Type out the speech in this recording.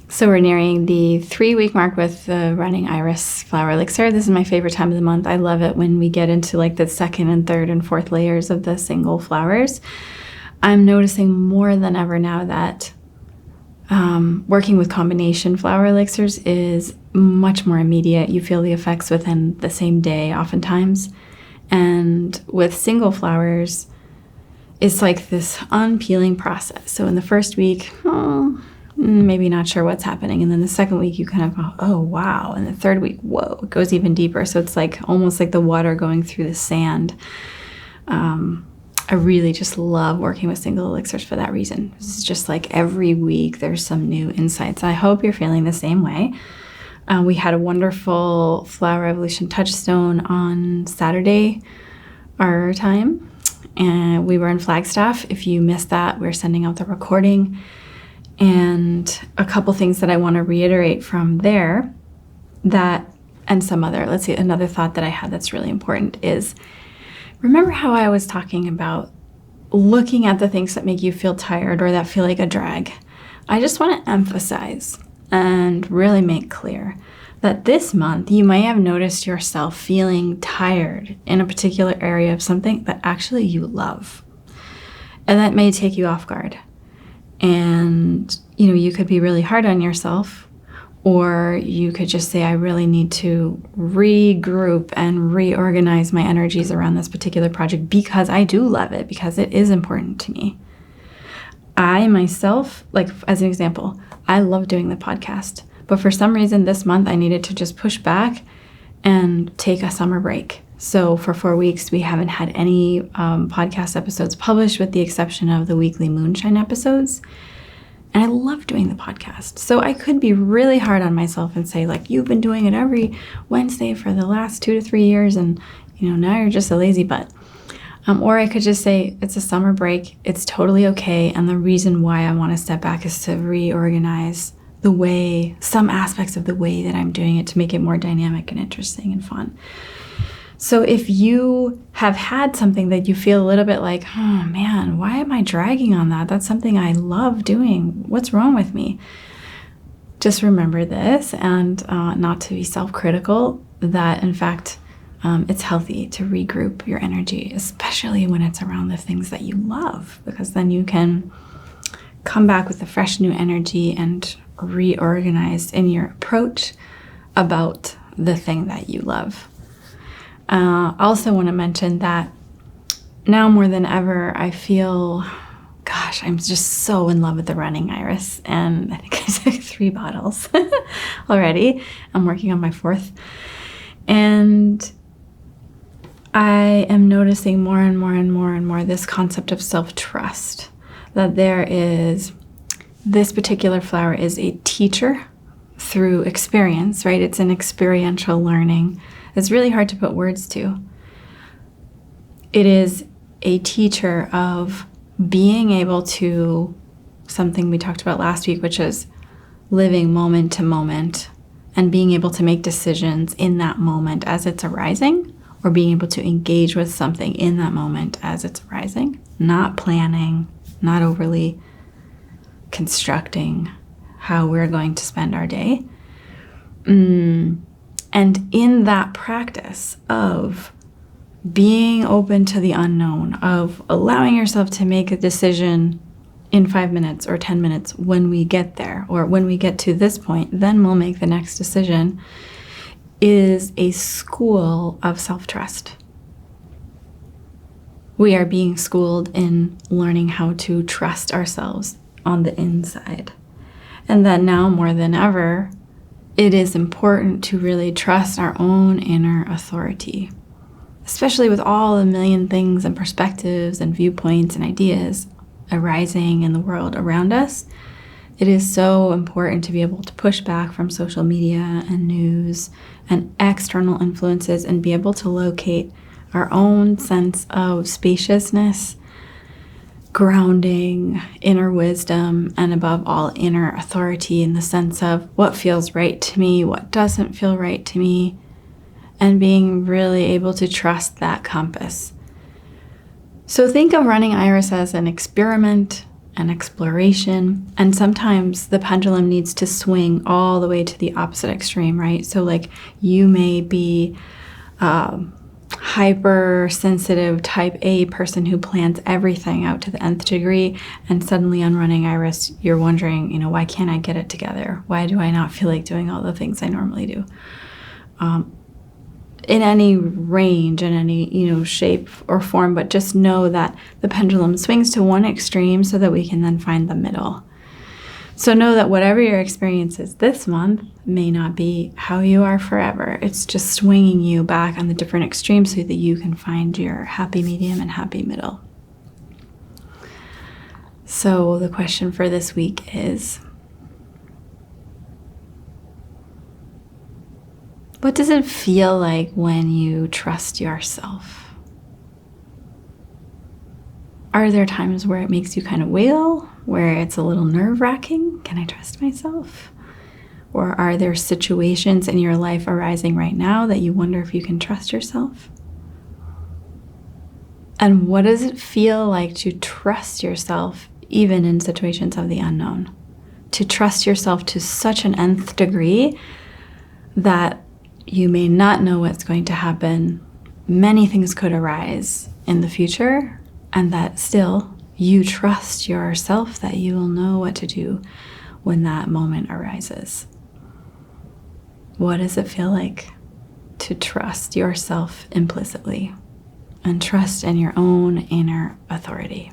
So we're nearing the 3-week mark with the running iris flower elixir. This is my favorite time of the month. I love it when we get into like the second and third and fourth layers of the single flowers. I'm noticing more than ever now that working with combination flower elixirs is much more immediate. You feel the effects within the same day oftentimes. And with single flowers, it's like this unpeeling process. So in the first week, maybe not sure what's happening. And then the second week, you kind of go, oh, wow. And the third week, whoa, it goes even deeper. So it's like almost like the water going through the sand. I really just love working with single elixirs for that reason. It's just like every week there's some new insights. I hope you're feeling the same way. We had a wonderful Flower Evolution Touchstone on Saturday, our time. And we were in Flagstaff. If you missed that, we're sending out the recording. And a couple things that I want to reiterate from there and some other, let's see, another thought that I had that's really important is, remember how I was talking about looking at the things that make you feel tired or that feel like a drag? I just want to emphasize and really make clear that this month you may have noticed yourself feeling tired in a particular area of something that actually you love. And that may take you off guard. And, you could be really hard on yourself, or you could just say, I really need to regroup and reorganize my energies around this particular project because I do love it, because it is important to me. I myself, like as an example, I love doing the podcast, but for some reason this month I needed to just push back and take a summer break. So for 4 weeks, we haven't had any podcast episodes published with the exception of the weekly moonshine episodes. And I love doing the podcast. So I could be really hard on myself and say, like, you've been doing it every Wednesday for the last 2 to 3 years. And, now you're just a lazy butt. Or I could just say, it's a summer break. It's totally okay. And the reason why I want to step back is to reorganize some aspects of the way that I'm doing it to make it more dynamic and interesting and fun. So if you have had something that you feel a little bit like, oh man, why am I dragging on that? That's something I love doing. What's wrong with me? Just remember this, and not to be self-critical, that in fact, it's healthy to regroup your energy, especially when it's around the things that you love, because then you can come back with a fresh new energy and reorganized in your approach about the thing that you love. I also want to mention that now more than ever, I feel, I'm just so in love with the running iris. And I think I took 3 bottles already. I'm working on my 4th. And I am noticing more and more and more and more this concept of self-trust, that this particular flower is a teacher through experience, right? It's an experiential learning. It's really hard to put words to. It is a teacher of being able to, something we talked about last week, which is living moment to moment and being able to make decisions in that moment as it's arising, or being able to engage with something in that moment as it's arising, not planning, not overly constructing how we're going to spend our day. And in that practice of being open to the unknown, of allowing yourself to make a decision in 5 minutes or 10 minutes when we get there, or when we get to this point, then we'll make the next decision, is a school of self-trust. We are being schooled in learning how to trust ourselves on the inside. And that now more than ever, it is important to really trust our own inner authority, especially with all the million things and perspectives and viewpoints and ideas arising in the world around us. It is so important to be able to push back from social media and news and external influences and be able to locate our own sense of spaciousness, grounding, inner wisdom, and above all, inner authority in the sense of what feels right to me, what doesn't feel right to me, and being really able to trust that compass. So think of running iris as an experiment and exploration. And sometimes the pendulum needs to swing all the way to the opposite extreme, right? So like you may be hypersensitive type A person who plans everything out to the nth degree, and suddenly on running Iris, you're wondering, why can't I get it together? Why do I not feel like doing all the things I normally do? In any range, in any, shape or form, but just know that the pendulum swings to one extreme so that we can then find the middle. So know that whatever your experience is this month may not be how you are forever. It's just swinging you back on the different extremes so that you can find your happy medium and happy middle. So the question for this week is, what does it feel like when you trust yourself? Are there times where it makes you kind of wail, where it's a little nerve-wracking? Can I trust myself? Or are there situations in your life arising right now that you wonder if you can trust yourself? And what does it feel like to trust yourself even in situations of the unknown? To trust yourself to such an nth degree that you may not know what's going to happen. Many things could arise in the future, and that still you trust yourself that you will know what to do when that moment arises. What does it feel like to trust yourself implicitly and trust in your own inner authority?